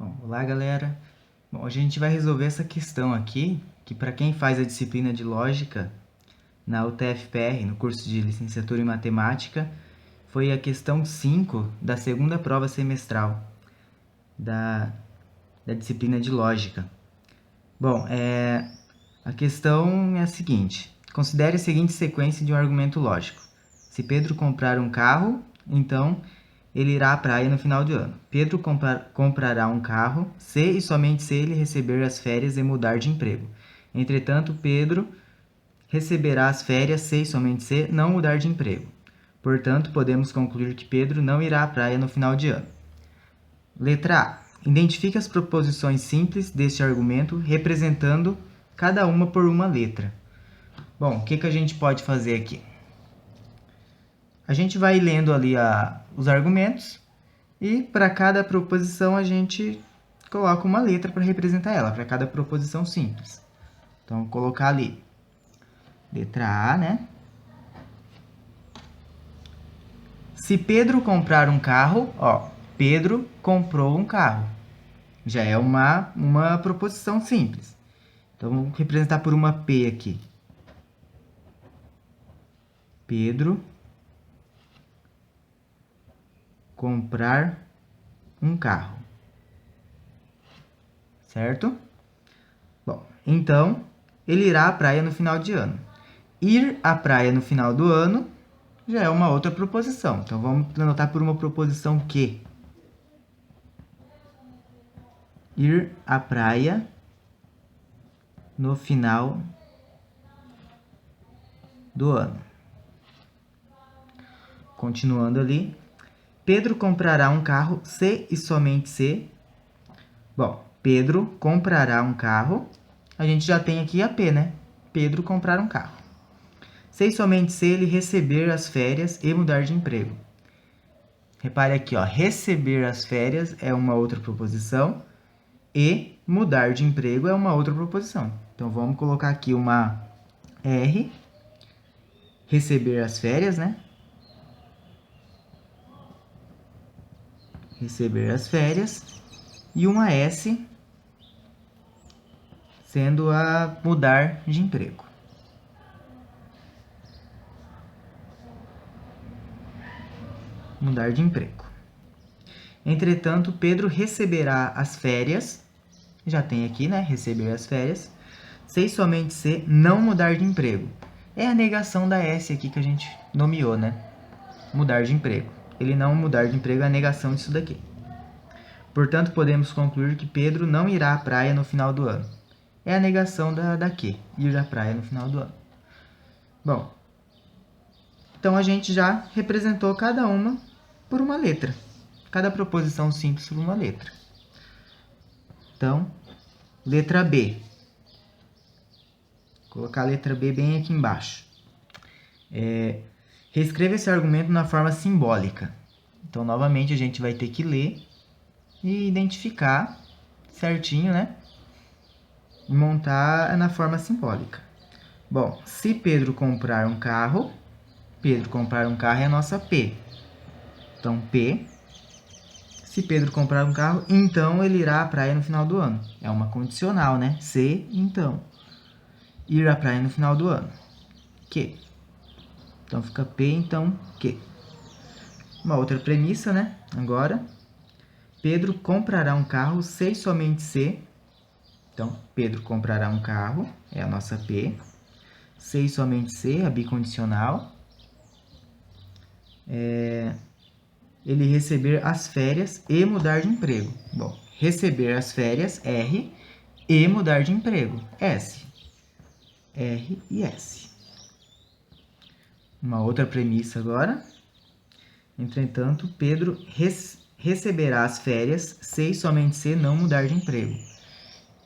Bom, olá galera. Bom, a gente vai resolver essa questão aqui, que para quem faz a disciplina de lógica na UTF-PR, no curso de licenciatura em matemática, foi a questão 5 da segunda prova semestral da disciplina de lógica. Bom, a questão é a seguinte: considere a seguinte sequência de um argumento lógico. Se Pedro comprar um carro, então ele irá à praia no final do ano. Pedro comprará um carro se e somente se ele receber as férias e mudar de emprego. Entretanto, Pedro receberá as férias se e somente se não mudar de emprego. Portanto, podemos concluir que Pedro não irá à praia no final de ano. Letra A. Identifique as proposições simples deste argumento, representando cada uma por uma letra. Bom, o que a gente pode fazer aqui? A gente vai lendo ali os argumentos e para cada proposição a gente coloca uma letra para representar ela, para cada proposição simples. Então, vou colocar ali letra A, né? Se Pedro comprar um carro, ó, Pedro comprou um carro. Já é uma proposição simples. Então, vamos representar por uma P aqui. Pedro comprar um carro. Certo? Bom, então, ele irá à praia no final de ano. Ir à praia no final do ano já é uma outra proposição. Então, vamos anotar por uma proposição que. Ir à praia no final do ano. Continuando ali. Pedro comprará um carro se e somente se. Bom, Pedro comprará um carro. A gente já tem aqui a P, né? Pedro comprar um carro. Se e somente se ele receber as férias e mudar de emprego. Repare aqui, ó, receber as férias é uma outra proposição e mudar de emprego é uma outra proposição. Então, vamos colocar aqui uma R, receber as férias, né? Receber as férias, e uma S, sendo a mudar de emprego. Mudar de emprego. Entretanto, Pedro receberá as férias, já tem aqui, né? Receber as férias, se e somente se não mudar de emprego. É a negação da S aqui que a gente nomeou, né? Mudar de emprego. Ele não mudar de emprego é a negação disso daqui. Portanto, podemos concluir que Pedro não irá à praia no final do ano. É a negação da que? Ir à praia no final do ano. Bom, então a gente já representou cada uma por uma letra. Cada proposição simples por uma letra. Então, letra B. Vou colocar a letra B bem aqui embaixo. Reescreva esse argumento na forma simbólica. Então, novamente, a gente vai ter que ler e identificar certinho, né? E montar na forma simbólica. Bom, se Pedro comprar um carro é a nossa P. Então, P. Se Pedro comprar um carro, então ele irá à praia no final do ano. É uma condicional, né? Se, então. Ir à praia no final do ano. Que. Então, fica P, então, que. Uma outra premissa, né? Agora, Pedro comprará um carro se e somente se. Então, Pedro comprará um carro, é a nossa P. Se e somente se, a bicondicional. Ele receber as férias e mudar de emprego. Bom, receber as férias, R, e mudar de emprego, S. R e S. Uma outra premissa agora. Entretanto, Pedro receberá as férias se e somente se não mudar de emprego.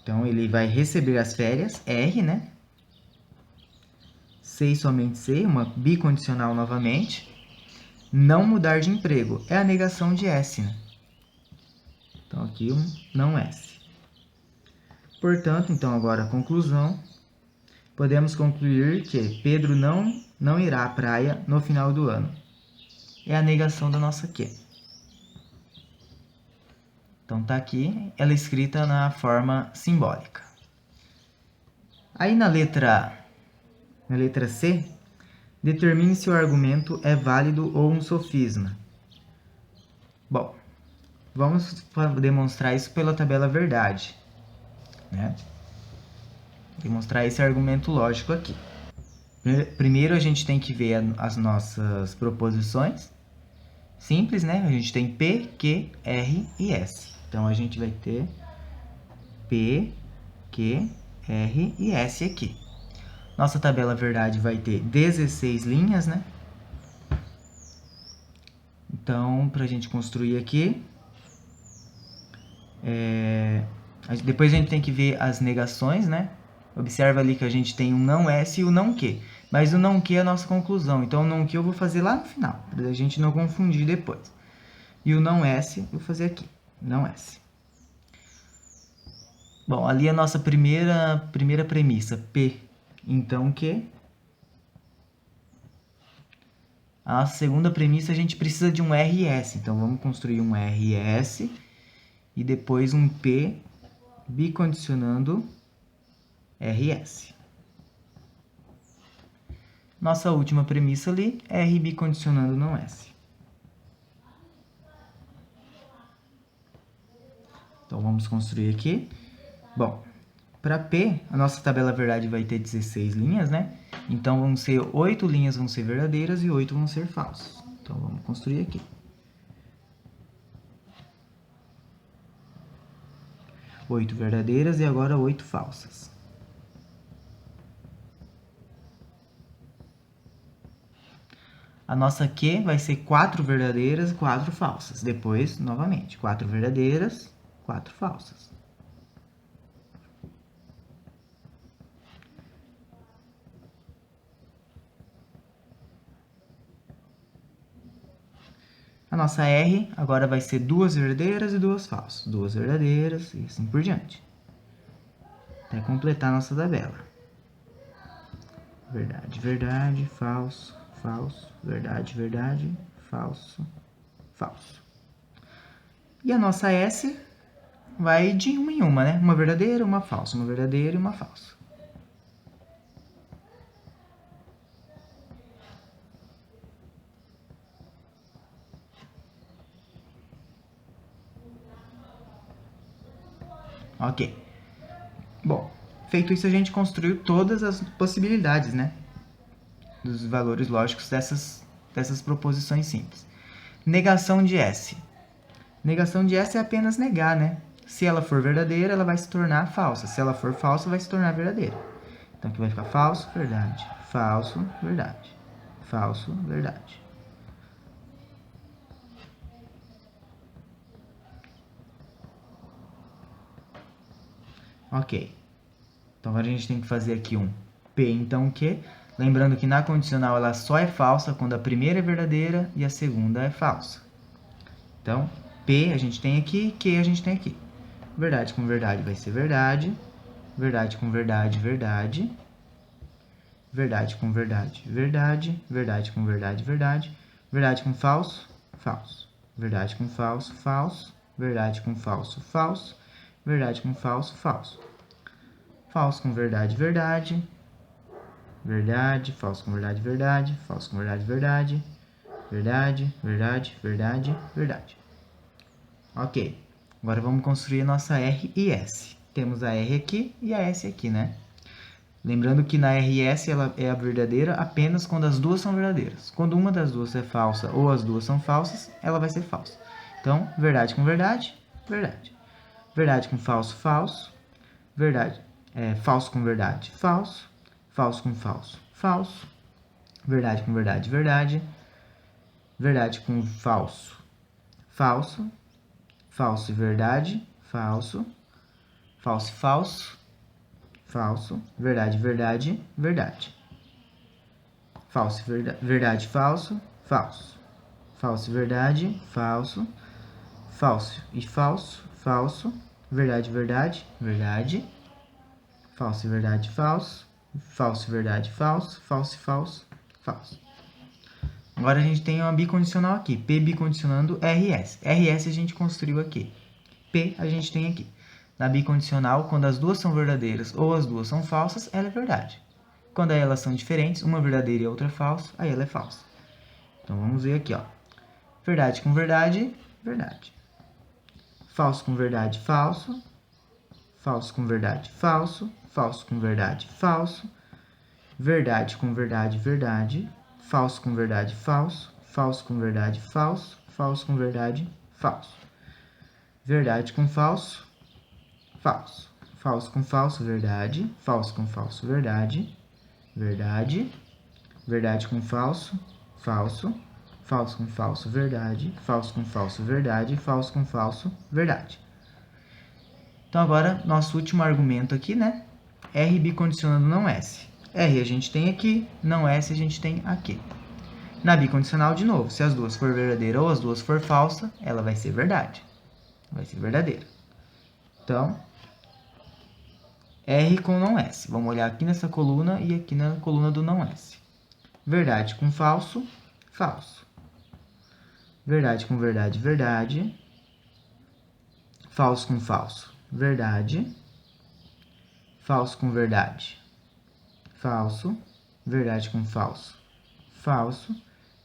Então, ele vai receber as férias, R, né? Se e somente se, uma bicondicional novamente. Não mudar de emprego é a negação de S, né? Então, aqui um não S. Portanto, então, agora a conclusão. Podemos concluir que Pedro não irá à praia no final do ano. É a negação da nossa Q. Então tá aqui, ela é escrita na forma simbólica. Aí na letra C, determine se o argumento é válido ou um sofisma. Bom, vamos demonstrar isso pela tabela verdade, né? Demonstrar esse argumento lógico aqui. Primeiro a gente tem que ver as nossas proposições. Simples, né? A gente tem P, Q, R e S. Então a gente vai ter P, Q, R e S aqui. Nossa tabela verdade vai ter 16 linhas, né? Então, para a gente construir aqui, depois a gente tem que ver as negações, né? Observa ali que a gente tem um não S e o não Q. Mas o não Q é a nossa conclusão. Então, o não Q eu vou fazer lá no final, para a gente não confundir depois. E o não S eu vou fazer aqui, não S. Bom, ali a nossa primeira premissa, P, então Q. A nossa segunda premissa, a gente precisa de um RS. Então, vamos construir um RS e depois um P bicondicionando RS. Nossa última premissa ali, R bicondicionando não S. Então, vamos construir aqui. Bom, para P, a nossa tabela verdade vai ter 16 linhas, né? Então, 8 linhas vão ser verdadeiras e 8 vão ser falsas. Então, vamos construir aqui. 8 verdadeiras e agora 8 falsas. A nossa Q vai ser 4 verdadeiras e 4 falsas. Depois, novamente, 4 verdadeiras, 4 falsas. A nossa R agora vai ser 2 verdadeiras e 2 falsas. 2 verdadeiras e assim por diante. Até completar a nossa tabela. Verdade, verdade, falso, falso, verdade, verdade, falso, falso. E a nossa S vai de uma em uma, né? Uma verdadeira, uma falsa, uma verdadeira e uma falsa. Ok. Bom, feito isso, a gente construiu todas as possibilidades, né? Dos valores lógicos dessas proposições simples. Negação de S. Negação de S é apenas negar, né? Se ela for verdadeira, ela vai se tornar falsa. Se ela for falsa, vai se tornar verdadeira. Então, aqui vai ficar falso, verdade. Falso, verdade. Falso, verdade. Ok. Então, agora a gente tem que fazer aqui um P, então Q. Lembrando que na condicional ela só é falsa quando a primeira é verdadeira e a segunda é falsa. Então, P a gente tem aqui, Q a gente tem aqui. Verdade com verdade vai ser verdade. Verdade com verdade, verdade. Verdade com verdade, verdade. Verdade com verdade, verdade. Verdade com falso, falso. Verdade com falso, falso. Verdade com falso, falso. Verdade com falso, falso. Falso com verdade, verdade. Verdade, falso com verdade, verdade. Falso com verdade, verdade. Verdade, verdade, verdade, verdade. Ok. Agora vamos construir a nossa R e S. Temos a R aqui e a S aqui, né? Lembrando que na RS ela é a verdadeira apenas quando as duas são verdadeiras. Quando uma das duas é falsa ou as duas são falsas, ela vai ser falsa. Então, verdade com verdade, verdade. Verdade com falso, falso. Verdade, falso com verdade, falso. Falso com falso, falso. Verdade com verdade, verdade. Verdade com falso, falso. Falso e verdade, falso. Falso e falso. Falso, verdade, verdade, verdade. Falso, verdade, falso, falso. Falso, verdade, falso. Falso e falso, falso. Verdade, verdade, verdade. Falso, verdade, falso. Falso, verdade, falso. Falso, falso, falso. Agora a gente tem uma bicondicional aqui. P bicondicionando RS. RS a gente construiu aqui. P a gente tem aqui. Na bicondicional, quando as duas são verdadeiras ou as duas são falsas, ela é verdade. Quando elas são diferentes, uma verdadeira e a outra é falsa, aí ela é falsa. Então vamos ver aqui, ó. Verdade com verdade, verdade. Falso com verdade, falso. Falso com verdade, falso. Falso com verdade, falso. Verdade com verdade, verdade. Falso com verdade, falso. Falso com verdade, falso. Falso com verdade, falso. Verdade com falso, falso. Falso com falso, verdade. Falso com falso, verdade. Verdade. Verdade com falso, falso. Falso com falso, verdade. Falso com falso, verdade. Falso com falso, verdade. Então agora, nosso último argumento aqui, né? R bicondicionando não S. R a gente tem aqui, não S a gente tem aqui. Na bicondicional, de novo, se as duas for verdadeira ou as duas for falsa, ela vai ser verdade. Vai ser verdadeira. Então, R com não S. Vamos olhar aqui nessa coluna e aqui na coluna do não S. Verdade com falso, falso. Verdade com verdade, verdade. Falso com falso, verdade. Falso com verdade, falso. Verdade com falso, falso.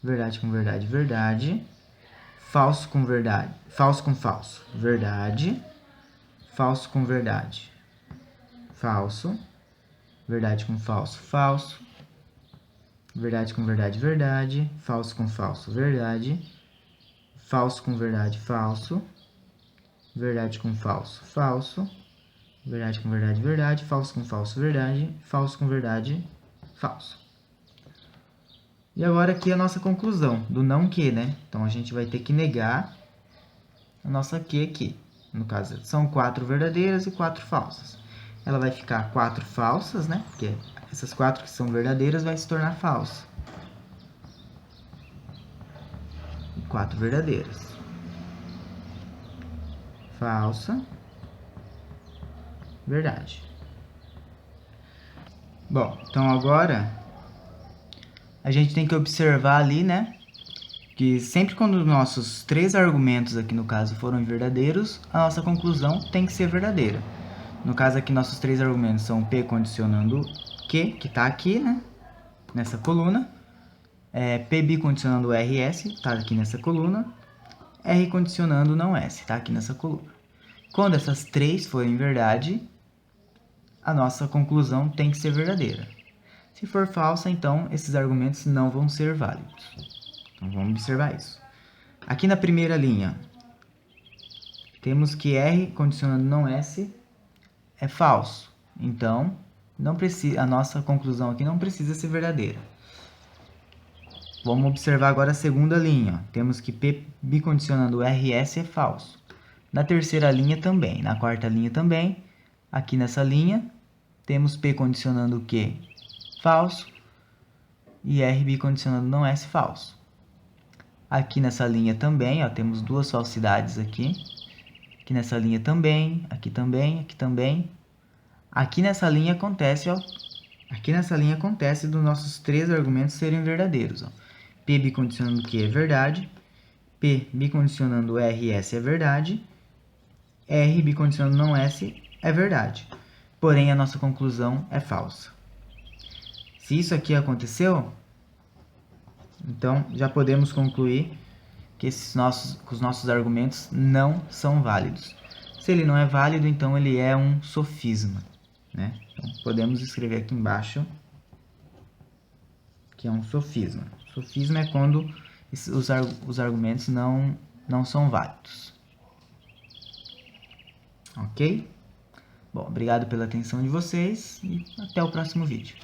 Verdade com verdade, verdade. Falso com verdade, falso com falso, verdade. Falso com verdade, falso. Verdade com falso, falso. Verdade com verdade, verdade. Falso com falso, verdade. Falso com verdade, falso. Verdade com falso, falso. Verdade com verdade, verdade. Falso com falso, verdade. Falso com verdade, falso. E agora aqui a nossa conclusão do não que, né? Então a gente vai ter que negar a nossa que aqui. No caso, são 4 verdadeiras e 4 falsas. Ela vai ficar 4 falsas, né? Porque essas 4 que são verdadeiras vai se tornar falsa. E 4 verdadeiras. Falsa. Verdade. Bom, então agora a gente tem que observar ali, né? Que sempre quando os nossos 3 argumentos aqui no caso foram verdadeiros, a nossa conclusão tem que ser verdadeira. No caso aqui, nossos 3 argumentos são P condicionando que está aqui, né? Nessa coluna. P bicondicionando RS, está aqui nessa coluna. R condicionando não S, está aqui nessa coluna. Quando essas 3 forem verdade, a nossa conclusão tem que ser verdadeira. Se for falsa, então esses argumentos não vão ser válidos. Então vamos observar isso. Aqui na primeira linha, temos que R condicionando não S é falso. Então, não precisa, a nossa conclusão aqui não precisa ser verdadeira. Vamos observar agora a segunda linha. Temos que P bicondicionando RS é falso. Na terceira linha também. Na quarta linha também. Aqui nessa linha, temos P condicionando Q falso. E R bicondicionando não S falso. Aqui nessa linha também, ó, temos 2 falsidades aqui. Aqui nessa linha também, aqui também, aqui também. Aqui nessa linha acontece, ó. Aqui nessa linha acontece dos nossos 3 argumentos serem verdadeiros, ó. P bicondicionando Q é verdade. P bicondicionando RS é verdade. R bicondicionando não S é verdade. Porém, a nossa conclusão é falsa. Se isso aqui aconteceu, então já podemos concluir que os nossos argumentos não são válidos. Se ele não é válido, então ele é um sofisma, né? Então, podemos escrever aqui embaixo que é um sofisma. Sofisma é quando os argumentos não são válidos. Ok? Bom, obrigado pela atenção de vocês e até o próximo vídeo.